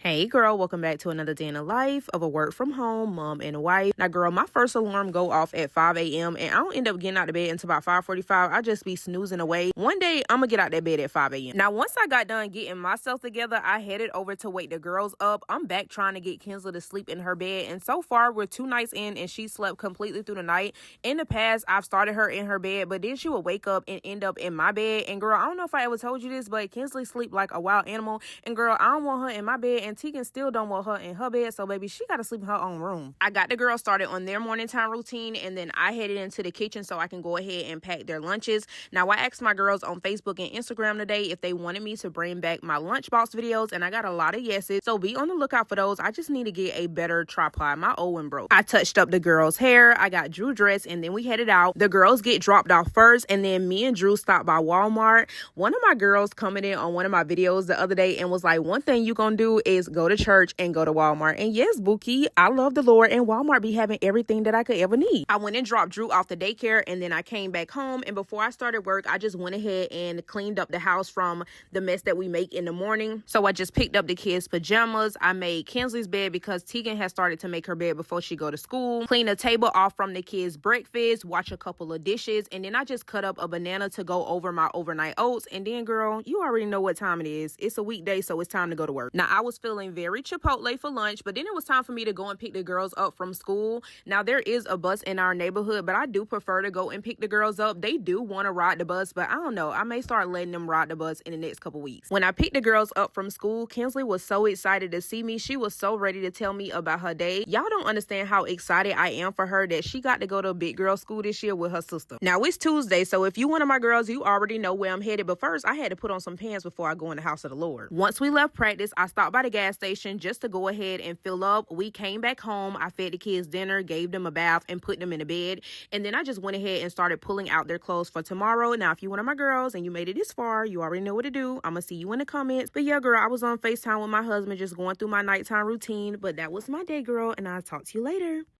Hey girl, welcome back to another day in the life of a work from home mom and a wife. Now girl, my first alarm go off at 5 a.m. and I don't end up getting out of bed until about 5:45. I just be snoozing away. One day I'm gonna get out that bed at 5 a.m. Now once I got done getting myself together, I headed over to wake the girls up. I'm back trying to get Kinsley to sleep in her bed, and so far we're 2 nights in and she slept completely through the night. In the past, I've started her in her bed, but then she would wake up and end up in my bed. And girl, I don't know if I ever told you this, but Kinsley sleep like a wild animal. And girl, I don't want her in my bed, and Tegan still don't want her in her bed, so baby, she gotta sleep in her own room. I got the girls started on their morning time routine, and then I headed into the kitchen so I can go ahead and pack their lunches. Now, I asked my girls on Facebook and Instagram today if they wanted me to bring back my lunchbox videos, and I got a lot of yeses, so be on the lookout for those. I just need to get a better tripod. My old one broke. I touched up the girls' hair, I got Drew dressed, and then we headed out. The girls get dropped off first, and then me and Drew stopped by Walmart. One of my girls commented on one of my videos the other day and was like, one thing you gonna do is go to church and go to Walmart. And yes, Bookie, I love the Lord, and Walmart be having everything that I could ever need. I went and dropped Drew off the daycare, and then I came back home, and before I started work, I just went ahead and cleaned up the house from the mess that we make in the morning. So I just picked up the kids' pajamas. I made Kinsley's bed because Tegan has started to make her bed before she go to school. Clean the table off from the kids' breakfast, watch a couple of dishes, and then I just cut up a banana to go over my overnight oats. And then, girl, you already know what time it is. It's a weekday, so it's time to go to work. Now, I was feeling very Chipotle for lunch, but then it was time for me to go and pick the girls up from school. Now, there is a bus in our neighborhood, but I do prefer to go and pick the girls up. They do want to ride the bus, but I don't know. I may start letting them ride the bus in the next couple weeks. When I picked the girls up from school, Kinsley was so excited to see me. She was so ready to tell me about her day. Y'all don't understand how excited I am for her that she got to go to a big girl school this year with her sister. Now, it's Tuesday, so if you one of my girls, you already know where I'm headed, but first, I had to put on some pants before I go in the house of the Lord. Once we left practice, I stopped by the gas station just to go ahead and fill up. We came back home. I fed the kids dinner, gave them a bath, and put them in a bed. And then I just went ahead and started pulling out their clothes for tomorrow. Now, if you're one of my girls and you made it this far, you already know what to do. I'm going to see you in the comments. But yeah, girl, I was on FaceTime with my husband just going through my nighttime routine. But that was my day, girl, and I'll talk to you later.